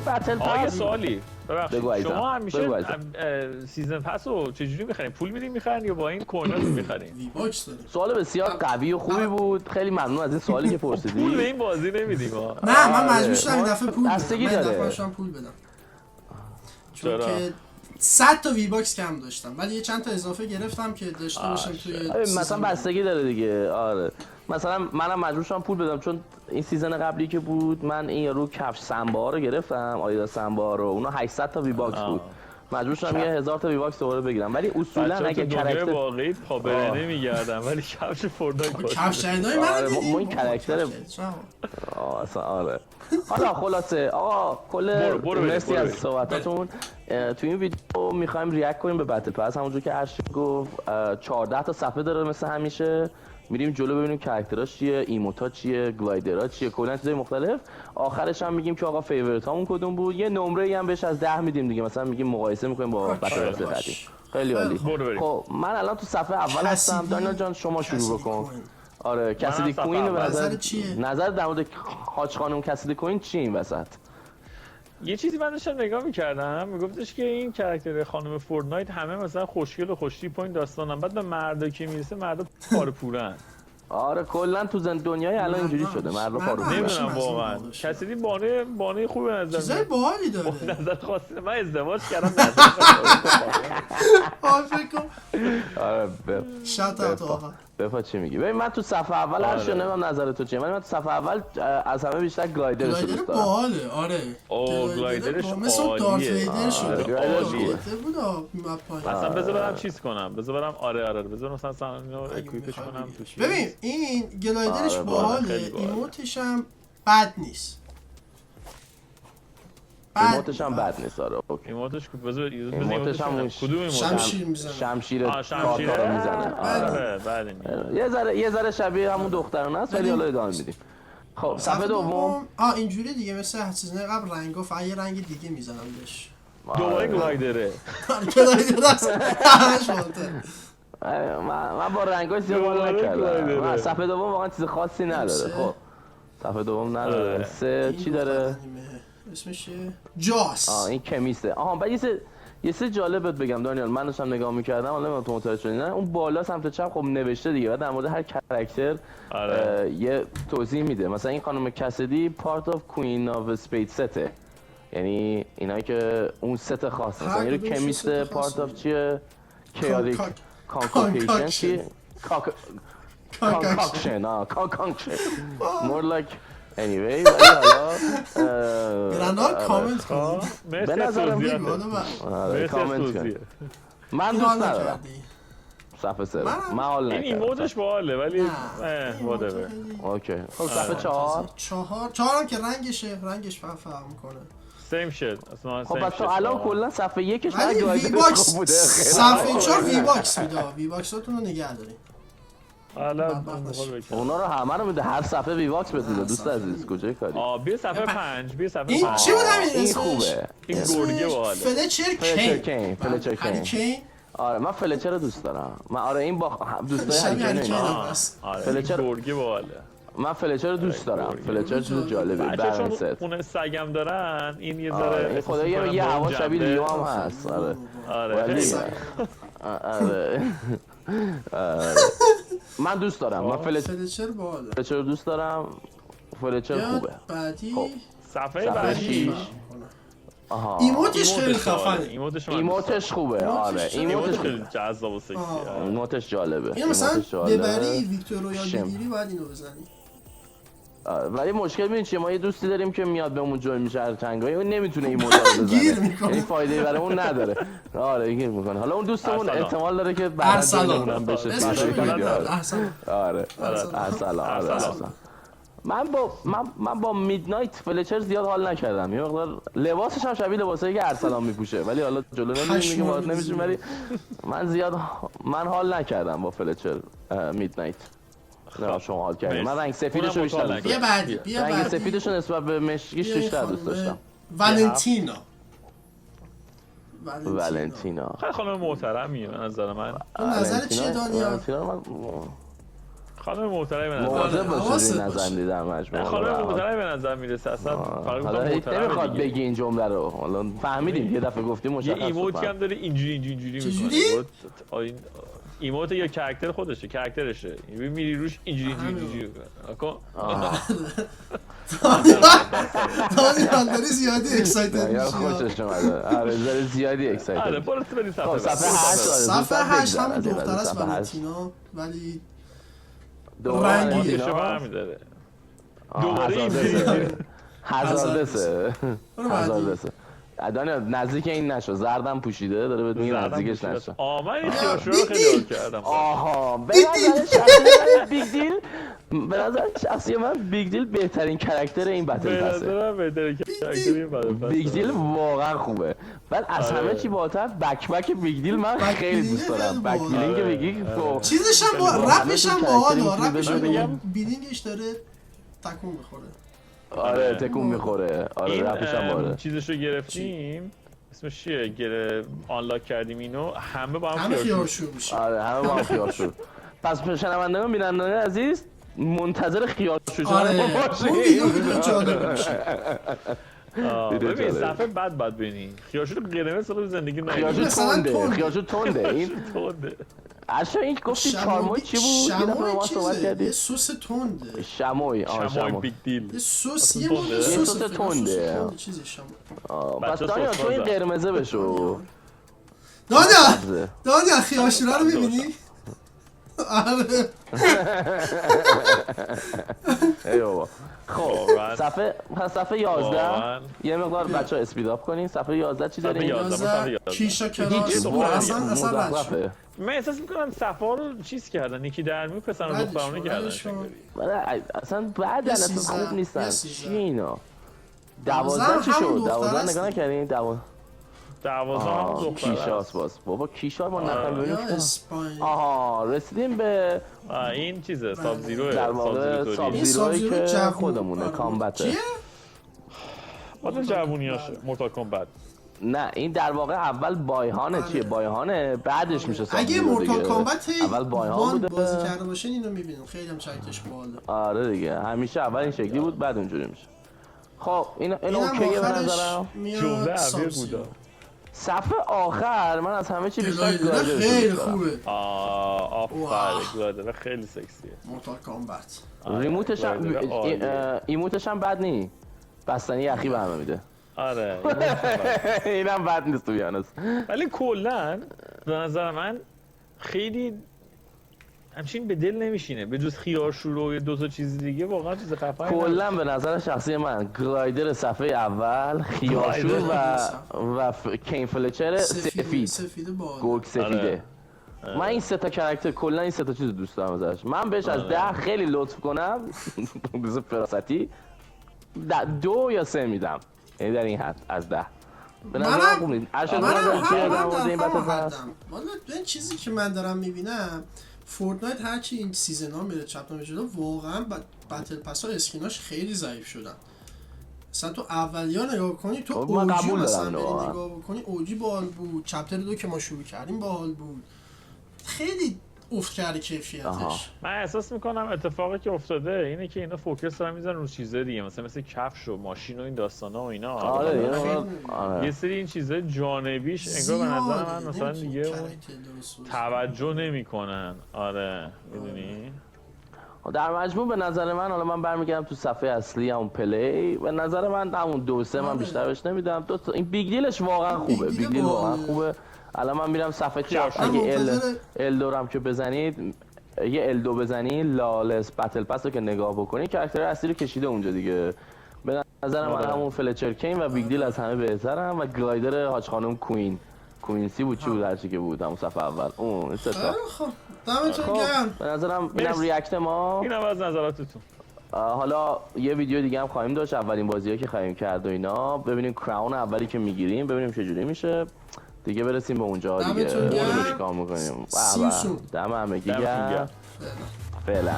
بتل پس. یه سوالی ببخشید شما همیشه سیزن پس رو چجوری می‌خرین؟ پول میدین می‌خرین یا با این کویناتون می‌خرین؟ ویباکس داریم. سوال بسیار قوی و خوبی بود. خیلی ممنون از این سوالی که پرسیدی. پول به این بازی نمیدیم نه من مجبور شدم این دفعه پول بدم. بستگی من داره. دفعه پول بدم. چون که 100 تا وی باکس کم داشتم ولی یه چند تا اضافه گرفتم که داشته باشم توی مثلا بستگی داره دیگه. آره مثلا منم مجبور شدم پول بدم چون این سیزن قبلی که بود من این رو کفش سمبا رو گرفتم، آیدا سمبا رو، اونا 800 تا وی باکس بود. مجبور شدم یه 1000 تا وی باکس دوباره بگیرم. ولی اصولا اگه کاراکتر واقعی پا برهنه میگردم ولی کفش فورتنایت کفش جدیدای من دیدی ما این کاراکتر اصلا آره. حالا خلاصه آقا کل مرسی از صحبتاتون. تو این ویدیو میخوایم ریاکت کنیم به بتل پس. همونجور که ارشد گفت 14 تا صفحه داره مثل همیشه. میریم جلو ببینیم کاراکتراش چیه، ایموتا چیه، گلایدرها چیه، کلا چیزای مختلف. آخرش هم میگیم که آقا فیوریت هامون کدوم بود. یه نمره هم بهش از 10 میدیم دیگه. مثلا میگیم مقایسه میکنیم با بتل پس قدیم. خیلی عالی. خب من الان تو صفحه اول هستم. دانیال جان شما شروع بکن. آره کسیدی کوین به نظر در مورد حاج خانم کسیدی کوین چی این وسط؟ یه چیزی من داشتم نگاه می‌کردم میگفتش که این کاراکتر خانم فورتنایت همه مثلا خوشگل و خوشتیپ و این داستانن، بعد به مردا که میرسه مردا پاره پورن. آره کلا تو دنیای الان اینجوری شده مردا پاره پورن. نمیدونم واقعا کسی بانه خوبه نظر چیزای باحالی داره. نظر خاصی من ازدواج کردم آره شات اوت آقا بفا چی میگی؟ ببین من تو صفحه اول هر شو نمیدونم نظر تو چیه ولی من تو صفحه اول از همه بیشتر گلایدرش رو دوست دارم. باحاله آره. گلایدرش مثل دارت ویدر شده. گلایدر بود مثلا بذار برم چیز کنم. بذار برم آره بذار مثلا اینو اکویپش کنم تو چیز. ببین این گلایدرش باحاله. ایموتش هم بد نیست. ایموتش هم بد نیست. آره ایموتش بذار ایموتش هم کدوم ایموت؟ شمشیر میزنه. شمشیر کارتا رو میزنه. آره بله یه ذره شبیه همون دخترانه است ولی حالا ادامه میدیم. خب صفحه دوم اینجوری دیگه مثل سیزن قبل رنگا فقط یه رنگ دیگه میزنم بهش. دوباره گلایدره. گلایدر است. همش مونته. من با رنگای زیاد حال نکردم. صفحه دوم واقعا چیز خاصی نداره. خب صفحه دوم نداره. سه چی داره؟ اسمش جاس. این کمیسته. بعد یه سه جالب بهت بگم دانیال. من داشتم نگاه می‌کردم حالا تو متوجه شدی نه اون بالا سمت چپ خب نوشته دیگه بعد در مورد هر کاراکتر یه توضیح میده. مثلا این خانم کسدی پارت اف کوین اف اسپید سته، یعنی اینایی که اون ست خاص مثلا این رو کمیسته پارت اف چیه کیادیک کانکوکیشن چیه کانکاکشن more like anyway ولی حالا برندان کامنت کن به نظرم کامنت کن. من دوست ندارم صفحه 3 من حال نکردم. این ایموتش باحاله ولی whatever. اوکی خب صفحه 4 هم که رنگش فرق میکنه. سیم شد اصلا. خب تو الان کلا صفحه 1 ش ولی وی باکس بوده. صفحه 4 وی باکس میده. وی باکساتون رو نگه دارین. اونا رو همه رو میده. هر صفحه وی باکس بده دوست عزیز. کجای کاری؟ بیا صفحه 5 بیا صفحه 5. این چی بود همین این خوبه. این گرگه باحاله. فلچر کین. آره من فلچر رو دوست دارم. من آره این با دوستای هریکین فلچر گرگه باحاله. من فلچر رو دوست دارم. فلچر چیز جالبه. بچه‌ها خونه سگم دارن این یه ذره خدایی یه هوا شبیه لیو هم هست. آره من دوست دارم. من فلچر باحاله. فلچر رو دوست دارم. فلچر خوبه. بعدی صفحه بعدی ایموتش خیلی خفنه. ایموتش خوبه. آره ایموتش خیلی جذاب و سکسیه. ایموتش جالبه. اینو مثلا ببری ویکتور رو یاد بگیری باید اینو بزنی. ولی مشکل ببین چیه ما یه دوستی داریم که میاد بهمون جوین میشه هر چنگایی اون نمیتونه این مدل رو بزنه. یعنی فایده‌ای برای اون نداره. آره گیر میکنه. حالا اون دوستمون احتمال داره که بعد جوین بشه. آره ارسلان. من با میدنایت فلچر زیاد حال نکردم. یه مقدار لباسش هم شبیه لباسایی که ارسلان میپوشه ولی حالا جلو نمیگم وارد نمیشیم ولی من حال نکردم با فلچر میدنایت. نه شما حال کردید. من رنگ سفیدش رو بیشتر دوست داشتم. رنگ سفیدش رو نسبت به مشکیش بیشتر دوست داشتم. والنتینا خیلی خانم محترمیه به نظر من. نظر چیه دانیال؟ خانم محترمی به نظر مواظب حواست باشید این باشه. نظر در مجموعه. خانم محترمی به نظر میرسه اصلا فقط حالا هیچ محترم نمیخواد دیگه. بگی این جمله رو. حالا فهمیدیم یه دفعه گفتیم یه مشخص ایموتی هم داره اینجوری چجوری؟ میکنه. ایموت یا کرکتر خودشه، کرکترشه. میری روش اینجوری نکن. دانیال داری زیادی اکسایتد یا میشی. خوشش اومده. آره زیادی آره اکسایتد. برو تو بریم خب صفحه صفحه 8 صفحه 8 همون دختر است صفحه هشت. ولنتینا ولی دوباره رنگی. ولنتینا. شما برمی‌داره. دوباره هزاردسه. برو بعدی. هزاردسه. دانیال نزدیک این نشو. زردم پوشیده داره بهت میگه نزدیکش نشو. من این خیاشو رو خیلی حال کردم. آها به نظر شخصی من بیگ دیل به نظر شخصی من بیگ دیل بهترین کاراکتر این بتل به پسه. نظرم بهتره که بیگ دیل واقعا خوبه. بعد از همه چی بالاتر بک بیگ دیل من خیلی دوست دارم. بک بیلینگ بیگ چیزش هم با رپش هم باحاله. رپش هم بگم. بیلینگش داره تکون میخوره. آره تکون میخوره. آره این رپش هم باحاله. چیزشو گرفتیم اسمش چیه؟ آنلاک کردیم اینو همه با هم خیارشور میشه. آره همه با هم خیارشور. پس شنوندگان بینندگان عزیز منتظر خیارشور آره شدن اون ویدیو جالب میشه. ببین صفحه بد بینی خیارشور قرمز سال زندگی خیارشور تنده. خیارشور تنده. این تنده. اشا این گفتی چارموی چی بود؟ یه دفعه با ما صحبت یه کردی؟ سس تنده. شموی. شموی بیگ دیل. یه سس یه سس تنده. چیزی شما. پس دانیال تو این قرمزه بشو. دانیال خیارشور رو میبینی؟ آره. ای بابا. خب صفحه 11 یه مقدار بچه‌ها اسپید اپ کنین. صفحه 11 چی داریم؟ کیشا کراس اصلا بچه. من احساس میکنم صفا رو چیز کردن یکی درمی پسر و دخترانه کردن اصلا بعد اصلا خوب نیستن. چی اینا؟ 12 چی شد؟ 12 نگاه نکردین؟ 12 هم دختر کیشاس باز. بابا کیشا ما نفهم ببینیم. اسپانیا. آها رسیدیم به این چیزه ساب زیروه. در واقع ساب زیروی که خودمونه کامبته. بعد جوونیاشه مورتال کامبت. نه این در واقع اول بایهانه. چیه بایهانه بعدش میشه ساب اگه زیرو مورتال دیگه. کامبت اول بایهان بوده بازی کرده باشین اینو میبینیم خیلی هم چکش باله. آره دیگه همیشه اول این شکلی بود بعد اونجوری میشه. خب این اوکیه به نظرم. جمله عبیر بوده. صفحه آخر من از همه چی بیشتر گلایدر خیلی خوبه. آفرین گلایدر خیلی سکسیه. مورتال کامبت. ریموتش هم ایموتش هم بد نی. بستنی یخی به همه میده. آره اینم بد نیست تو بیانست. ولی کلا به نظر من خیلی همچین به دل نمیشینه به جز خیارشور و دو تا چیز دیگه واقعا چیز خفنی کلا به نظر شخصی من گلایدر صفحه اول خیارشور و کین فلچر سفید گرگ سفیده. من این سه تا کاراکتر کلا این سه تا چیز دوست دارم ازش. من بهش از 10 خیلی لطف کنم بز فراستی 2 یا 3 میدم. یعنی در این حد از 10. به نظر من خوب نیست. این چیزی که من دارم میبینم فورتنایت هرچی این سیزن ها میره چپتا میشه واقعا بتل پس ها اسکیناش خیلی ضعیف شدن. مثلا تو اولیا نگاه کنی تو اوجی مثلا نگاه بکنی اوجی باحال بود. چپتر 2 که ما شروع کردیم باحال بود. خیلی افت کرده کیفیتش. من احساس میکنم اتفاقی که افتاده اینه که اینا فوکس دارن میذارن رو چیزای دیگه مثل کفش و ماشین و این داستانا و اینا. آره یه سری این چیزای جانبیش انگار به نظر من مثلا دیگه توجه نمیکنن. آره میدونی در مجموع به نظر من حالا من برمیگردم تو صفحه اصلی همون پلی به نظر من همون 2-3 من بیشتر بهش نمیدم. این بیگ دیلش واقعا خوبه. بیگ دیل واقعا خوبه. الان من میرم صفحه چپ اگه ال دورم که بزنید یه ال 2 بزنی لالس بتل پس رو که نگاه بکنی کاراکتر اصلی رو کشیده اونجا دیگه. به نظر من همون فلچر کین و بیگ دیل از همه بهترن و گلایدر حاج خانم کوینسی بود چی بود هرچی که بود همون صفحه اول اون سه تا. خب دمتون گرم. به نظرم اینم ریاکت ما. اینم از نظراتتون. حالا یه ویدیو دیگه هم خواهیم داشت اولین بازی‌ها که خواهیم کرد و اینا ببینیم کراون اولی که میگیریم ببینیم چه جوری میشه دیگه برسیم به اونجا دیگه چیکار می‌کنیم. دم همگی گرم. فعلا